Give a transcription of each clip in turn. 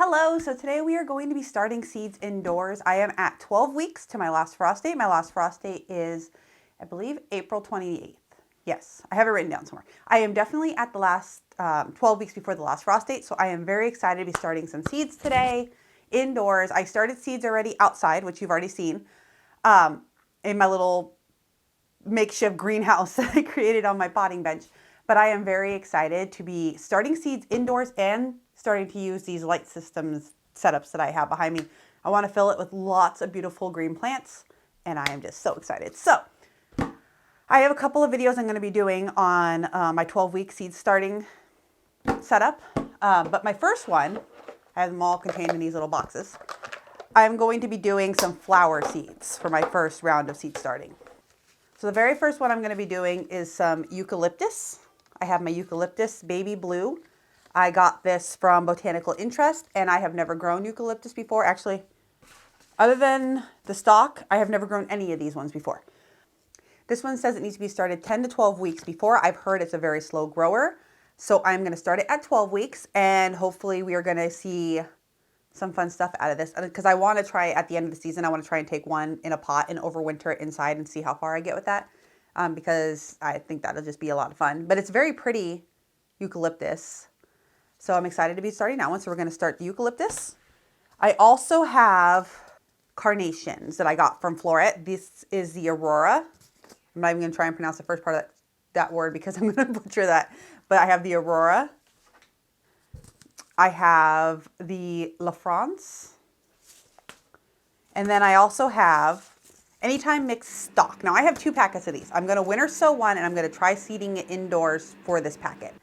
Hello, so today we are going to be starting seeds indoors. I am at 12 weeks to my last frost date. My last frost date is, I believe, April 28th. Yes, I have it written down somewhere. I am definitely at the last 12 weeks before the last frost date, so I am very excited to be starting some seeds today indoors. I started seeds already outside, which you've already seen, in my little makeshift greenhouse that I created on my potting bench. But I am very excited to be starting seeds indoors and starting to use these light systems setups that I have behind me. I want to fill it with lots of beautiful green plants, and I am just so excited. So I have a couple of videos I'm going to be doing on my 12-week seed starting setup. But my first one, I have them all contained in these little boxes. I'm going to be doing some flower seeds for my first round of seed starting. So the very first one I'm going to be doing is some eucalyptus. I have my eucalyptus baby blue. I got this from Botanical Interest, and I have never grown eucalyptus before. Actually, other than the stalk, I have never grown any of these ones before. This one says it needs to be started 10 to 12 weeks before. I've heard it's a very slow grower. So I'm going to start it at 12 weeks, and hopefully we are going to see some fun stuff out of this. Because I want to try at the end of the season, I want to try and take one in a pot and overwinter it inside and see how far I get with that. Because I think that'll just be a lot of fun. But it's very pretty eucalyptus. So I'm excited to be starting that one. So we're going to start the eucalyptus. I also have carnations that I got from Floret. This is the Aurora. I'm not even going to try and pronounce the first part of that word because I'm going to butcher that. But I have the Aurora. I have the La France. And then I also have Anytime Mixed Stock. Now I have 2 packets of these. I'm going to winter sow one, and I'm going to try seeding it indoors for this packet.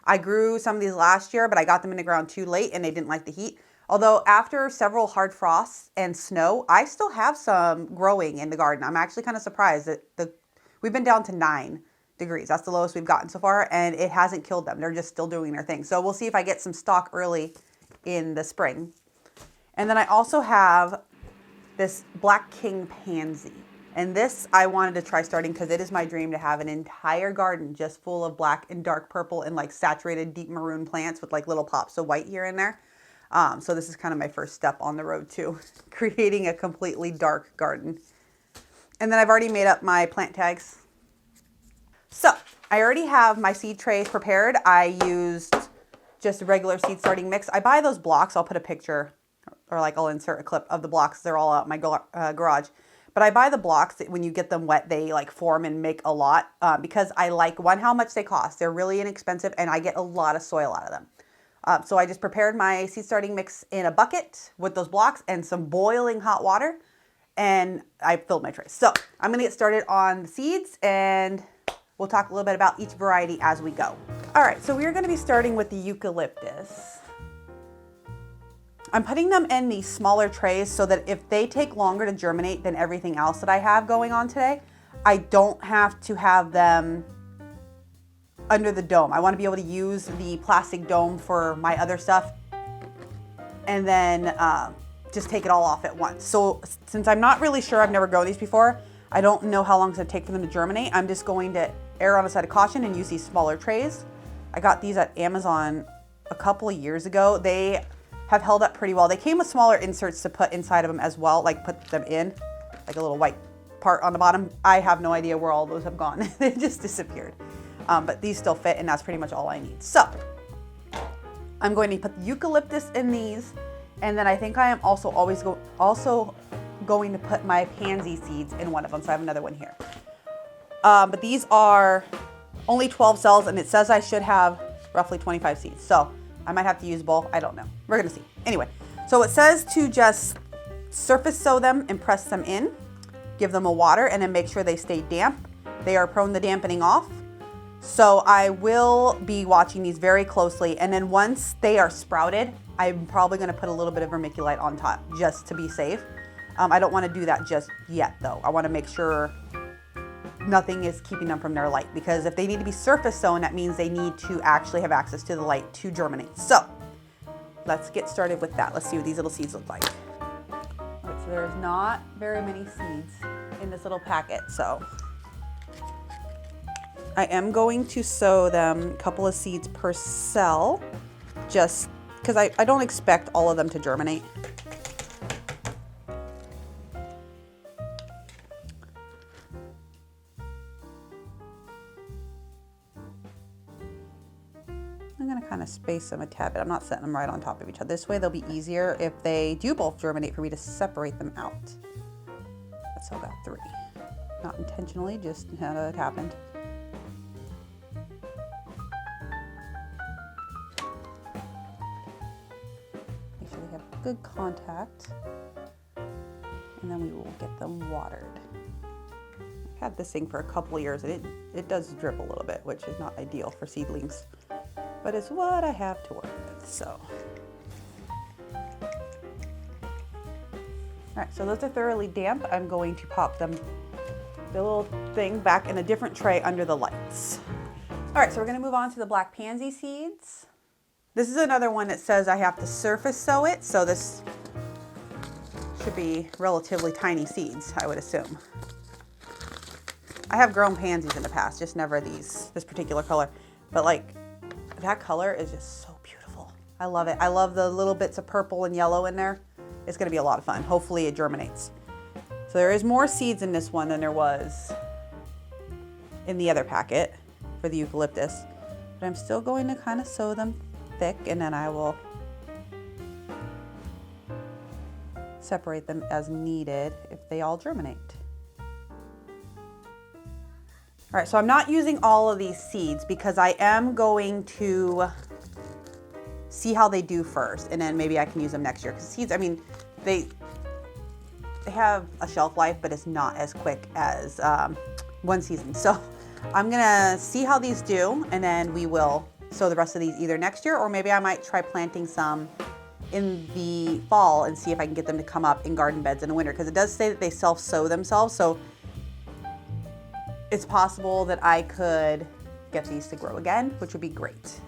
I grew some of these last year, but I got them in the ground too late and they didn't like the heat. Although after several hard frosts and snow, I still have some growing in the garden. I'm actually kind of surprised that we've been down to 9 degrees. That's the lowest we've gotten so far, and it hasn't killed them. They're just still doing their thing. So we'll see if I get some stock early in the spring. And then I also have this Black King pansy. And this I wanted to try starting because it is my dream to have an entire garden just full of black and dark purple and like saturated deep maroon plants with like little pops of white here and there. So this is kind of my first step on the road to creating a completely dark garden. And then I've already made up my plant tags. So I already have my seed trays prepared. I used just a regular seed starting mix. I buy those blocks. I'll put a picture or like I'll insert a clip of the blocks. They're all out in my garage. But I buy the blocks that when you get them wet, they like form and make a lot because I like, one, how much they cost. They're really inexpensive and I get a lot of soil out of them. So I just prepared my seed starting mix in a bucket with those blocks and some boiling hot water, and I filled my trays. So I'm going to get started on the seeds, and we'll talk a little bit about each variety as we go. All right, so we're going to be starting with the eucalyptus. I'm putting them in these smaller trays so that if they take longer to germinate than everything else that I have going on today, I don't have to have them under the dome. I want to be able to use the plastic dome for my other stuff and then just take it all off at once. So since I'm not really sure, I've never grown these before, I don't know how long it's going to take for them to germinate. I'm just going to err on the side of caution and use these smaller trays. I got these at Amazon a couple of years ago. They have held up pretty well. They came with smaller inserts to put inside of them as well, like put them in, like a little white part on the bottom. I have no idea where all those have gone. They just disappeared. But these still fit, and that's pretty much all I need. So I'm going to put the eucalyptus in these, and then I think I am also going to put my pansy seeds in one of them. So I have another one here. But these are only 12 cells, and it says I should have roughly 25 seeds. So I might have to use both. I don't know. We're going to see. Anyway, so it says to just surface sow them and press them in, give them a water, and then make sure they stay damp. They are prone to dampening off. So I will be watching these very closely. And then once they are sprouted, I'm probably going to put a little bit of vermiculite on top just to be safe. I don't want to do that just yet, though. I want to make sure nothing is keeping them from their light, because if they need to be surface sown, that means they need to actually have access to the light to germinate. So let's get started with that. Let's see what these little seeds look like. All right, so there's not very many seeds in this little packet. So I am going to sow them a couple of seeds per cell, just because I don't expect all of them to germinate. I'm going to kind of space them a tad bit. I'm not setting them right on top of each other. This way they'll be easier if they do both germinate for me to separate them out. I still got 3. Not intentionally, just how it happened. Make sure they have good contact. And then we will get them watered. I've had this thing for a couple of years and it does drip a little bit, which is not ideal for seedlings. But it's what I have to work with, so. All right, so those are thoroughly damp. I'm going to pop them, the little thing, back in a different tray under the lights. All right, so we're gonna move on to the black pansy seeds. This is another one that says I have to surface sow it, so this should be relatively tiny seeds, I would assume. I have grown pansies in the past, just never this particular color, but like, that color is just so beautiful. I love it. I love the little bits of purple and yellow in there. It's gonna be a lot of fun. Hopefully it germinates. So there is more seeds in this one than there was in the other packet for the eucalyptus. But I'm still going to kind of sow them thick, and then I will separate them as needed if they all germinate. All right, so I'm not using all of these seeds because I am going to see how they do first, and then maybe I can use them next year. Because seeds, I mean, they have a shelf life, but it's not as quick as one season. So I'm gonna see how these do, and then we will sow the rest of these either next year, or maybe I might try planting some in the fall and see if I can get them to come up in garden beds in the winter. Because it does say that they self-sow themselves, so it's possible that I could get these to grow again, which would be great.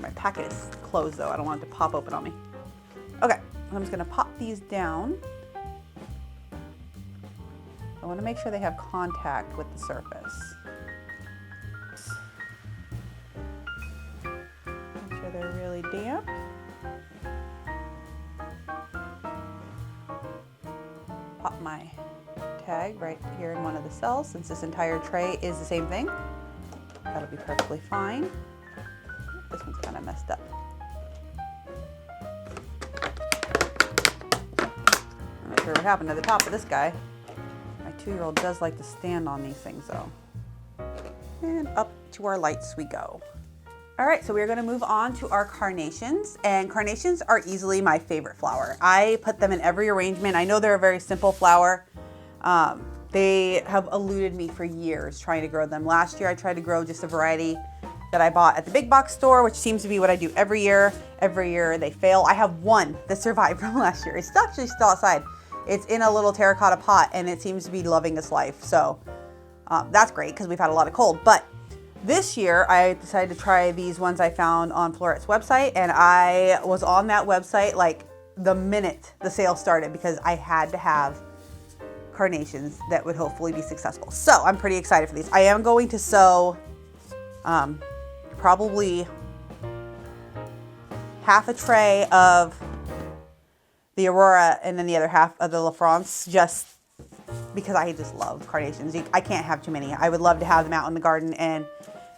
My packet is closed though. I don't want it to pop open on me. Okay, I'm just gonna pop these down. I wanna make sure they have contact with the surface. Make sure they're really damp. Pop my tag right here in one of the cells, since this entire tray is the same thing. That'll be perfectly fine. This one's kind of messed up. I'm not sure what happened to the top of this guy. My 2-year-old does like to stand on these things though. And up to our lights we go. All right, so we're gonna move on to our carnations, and carnations are easily my favorite flower. I put them in every arrangement. I know they're a very simple flower. They have eluded me for years trying to grow them. Last year I tried to grow just a variety that I bought at the big box store, which seems to be what I do every year. Every year they fail. I have one that survived from last year. It's actually still outside. It's in a little terracotta pot and it seems to be loving its life. So that's great because we've had a lot of cold. But this year I decided to try these ones I found on Florette's website, and I was on that website like the minute the sale started because I had to have carnations that would hopefully be successful. So I'm pretty excited for these. I am going to sow probably half a tray of the Aurora and then the other half of the La France, just because I just love carnations. I can't have too many. I would love to have them out in the garden, and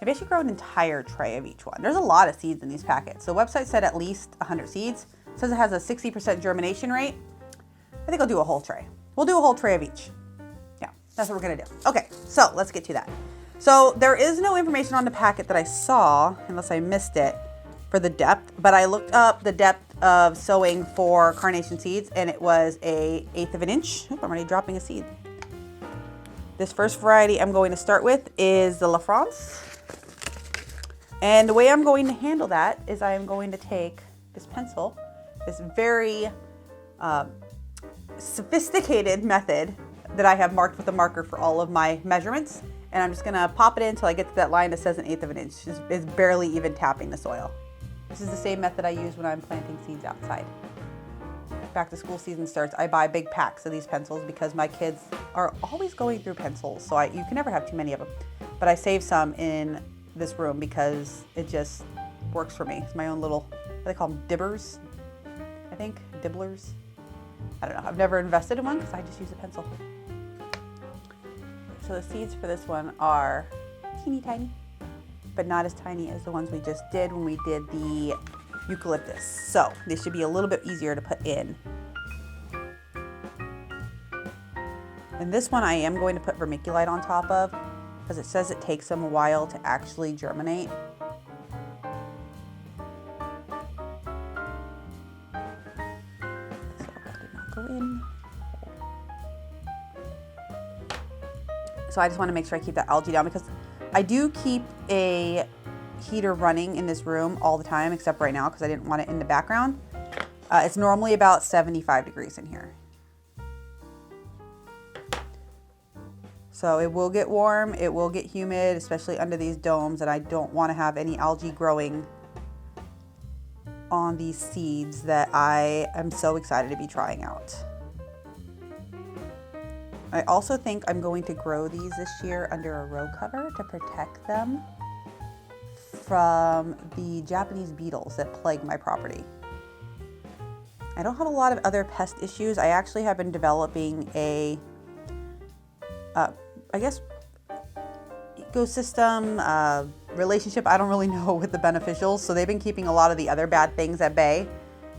maybe I should grow an entire tray of each one. There's a lot of seeds in these packets. The website said at least 100 seeds. It says it has a 60% germination rate. I think I'll do a whole tray. We'll do a whole tray of each. Yeah, that's what we're gonna do. Okay, so let's get to that. So there is no information on the packet that I saw, unless I missed it, for the depth, but I looked up the depth of sowing for carnation seeds, and it was a 1/8 of an inch. Oop, I'm already dropping a seed. This first variety I'm going to start with is the La France. And the way I'm going to handle that is I am going to take this pencil, this very sophisticated method that I have marked with a marker for all of my measurements, and I'm just gonna pop it in until I get to that line that says 1/8 of an inch. It's barely even tapping the soil. This is the same method I use when I'm planting seeds outside. Back to school season starts, I buy big packs of these pencils because my kids are always going through pencils, so you can never have too many of them. But I save some in this room because it just works for me. It's my own little they call them dibbers, I think, dibblers. I don't know, I've never invested in one because I just use a pencil. So the seeds for this one are teeny tiny, but not as tiny as the ones we just did when we did the eucalyptus. So they should be a little bit easier to put in. And this one I am going to put vermiculite on top of because it says it takes them a while to actually germinate. So that did not go in. So I just want to make sure I keep that algae down because I do keep a heater running in this room all the time, except right now because I didn't want it in the background. It's normally about 75 degrees in here. So it will get warm, it will get humid, especially under these domes, and I don't want to have any algae growing on these seeds that I am so excited to be trying out. I also think I'm going to grow these this year under a row cover to protect them from the Japanese beetles that plague my property. I don't have a lot of other pest issues. I actually have been developing a, I guess, ecosystem relationship. I don't really know with the beneficials. So they've been keeping a lot of the other bad things at bay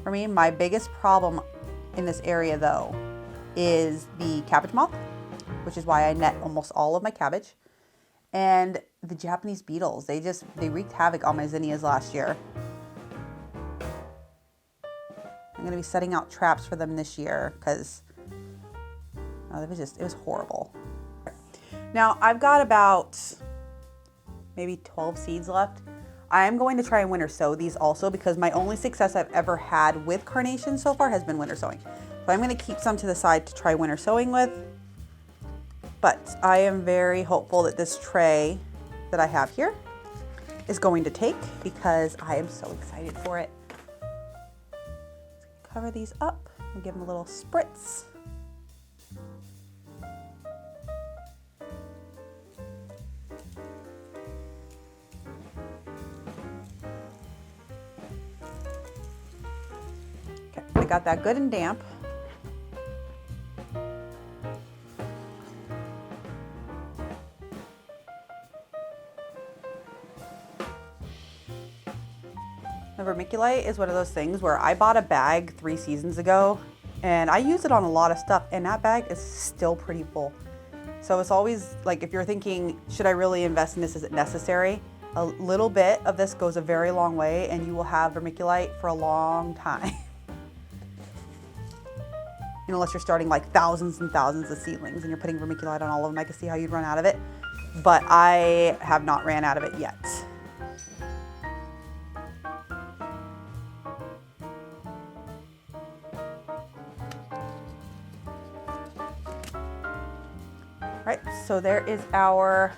for me. My biggest problem in this area though is the cabbage moth, which is why I net almost all of my cabbage. And the Japanese beetles, they wreaked havoc on my zinnias last year. I'm gonna be setting out traps for them this year because it was horrible. Now I've got about maybe 12 seeds left. I am going to try and winter sow these also because my only success I've ever had with carnation so far has been winter sowing. So I'm gonna keep some to the side to try winter sowing with. But I am very hopeful that this tray that I have here is going to take because I am so excited for it. Cover these up and give them a little spritz. Okay, I got that good and damp. The vermiculite is one of those things where I bought a bag 3 seasons ago and I use it on a lot of stuff and that bag is still pretty full. So it's always like, if you're thinking, should I really invest in this? Is it necessary? A little bit of this goes a very long way and you will have vermiculite for a long time. Unless you're starting like thousands and thousands of seedlings and you're putting vermiculite on all of them, I can see how you'd run out of it. But I have not ran out of it yet. Right, so there is our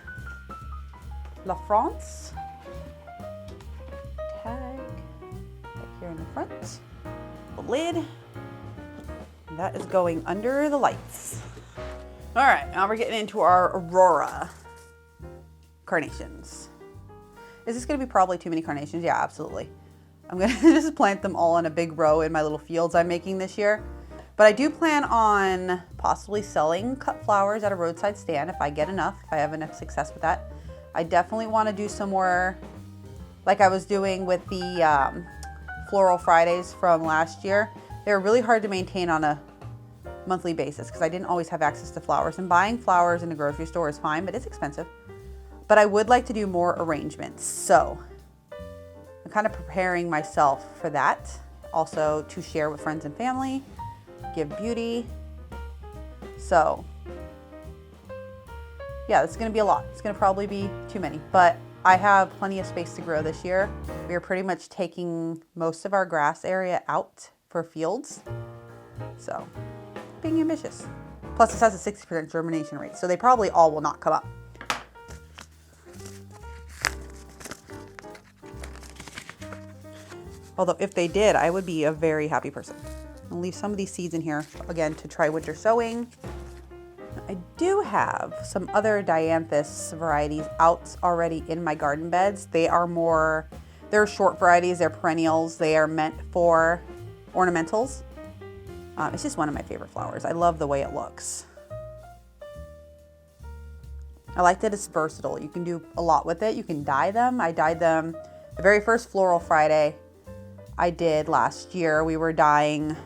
La France tag right here in the front, the lid, and that is going under the lights. All right, now we're getting into our Aurora carnations. Is this gonna be probably too many carnations? Yeah, absolutely. I'm gonna just plant them all in a big row in my little fields I'm making this year. But I do plan on possibly selling cut flowers at a roadside stand if I get enough, if I have enough success with that. I definitely want to do some more, like I was doing with the Floral Fridays from last year. They were really hard to maintain on a monthly basis because I didn't always have access to flowers. And buying flowers in a grocery store is fine, but it's expensive. But I would like to do more arrangements. So I'm kind of preparing myself for that. Also to share with friends and family. Give beauty. So yeah, this is going to be a lot. It's going to probably be too many, but I have plenty of space to grow this year. We are pretty much taking most of our grass area out for fields. So being ambitious. Plus this has a 60% germination rate, so they probably all will not come up. Although if they did, I would be a very happy person. I'll leave some of these seeds in here, again, to try winter sowing. I do have some other dianthus varieties out already in my garden beds. They're They're short varieties, they're perennials, they are meant for ornamentals. It's just one of my favorite flowers. I love the way it looks. I like that it's versatile. You can do a lot with it. You can dye them. I dyed them the very first Floral Friday I did last year. We were dyeing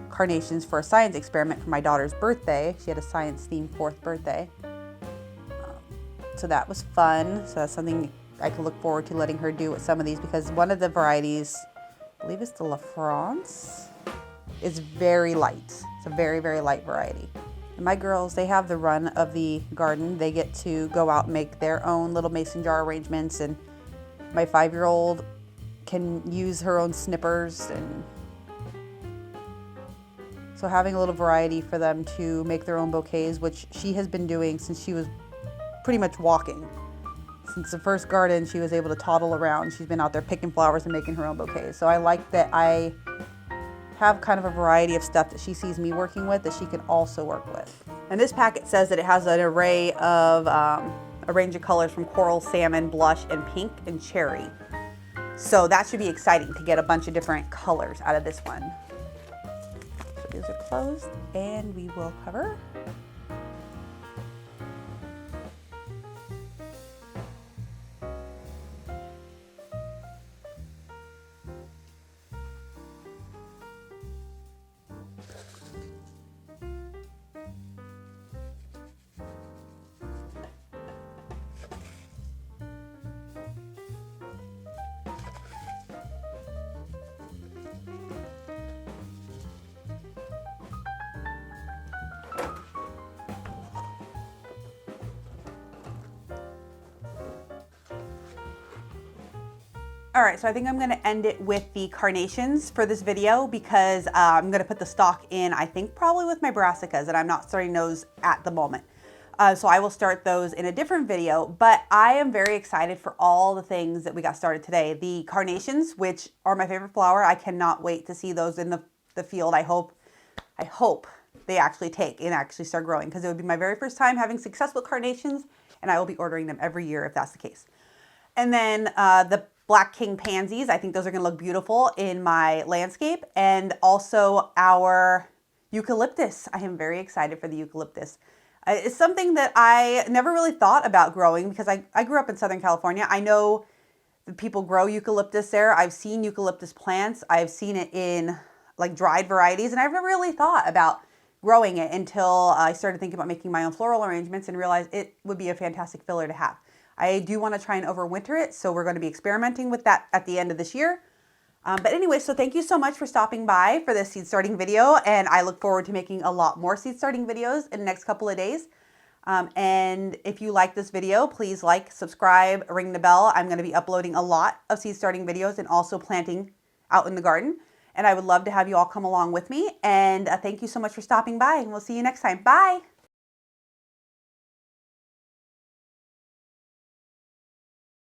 carnations for a science experiment for my daughter's birthday. She had a science themed 4th birthday. So that was fun. So that's something I can look forward to letting her do with some of these, because one of the varieties, I believe it's the La France, is very light. It's a very, very light variety. And my girls, they have the run of the garden. They get to go out and make their own little mason jar arrangements, and my 5-year-old can use her own snippers, and so having a little variety for them to make their own bouquets, which she has been doing since she was pretty much walking. Since the first garden, she was able to toddle around. She's been out there picking flowers and making her own bouquets. So I like that I have kind of a variety of stuff that she sees me working with that she can also work with. And this packet says that it has an array of a range of colors from coral, salmon, blush, and pink, and cherry. So that should be exciting to get a bunch of different colors out of this one. So these are closed, and we will cover. All right, so I think I'm gonna end it with the carnations for this video, because I'm gonna put the stock in, I think probably with my brassicas, and I'm not starting those at the moment. So I will start those in a different video, but I am very excited for all the things that we got started today. The carnations, which are my favorite flower, I cannot wait to see those in the field. I hope they actually take and actually start growing, because it would be my very first time having successful carnations, and I will be ordering them every year if that's the case. And then the Black King pansies, I think those are gonna look beautiful in my landscape. And also our eucalyptus. I am very excited for the eucalyptus. It's something that I never really thought about growing, because I grew up in Southern California. I know that people grow eucalyptus there. I've seen eucalyptus plants. I've seen it in like dried varieties, and I never really thought about growing it until I started thinking about making my own floral arrangements and realized it would be a fantastic filler to have. I do want to try and overwinter it, so we're going to be experimenting with that at the end of this year. But anyway, so thank you so much for stopping by for this seed starting video, and I look forward to making a lot more seed starting videos in the next couple of days. And if you like this video, please like, subscribe, ring the bell. I'm going to be uploading a lot of seed starting videos and also planting out in the garden. And I would love to have you all come along with me. And thank you so much for stopping by, and we'll see you next time. Bye.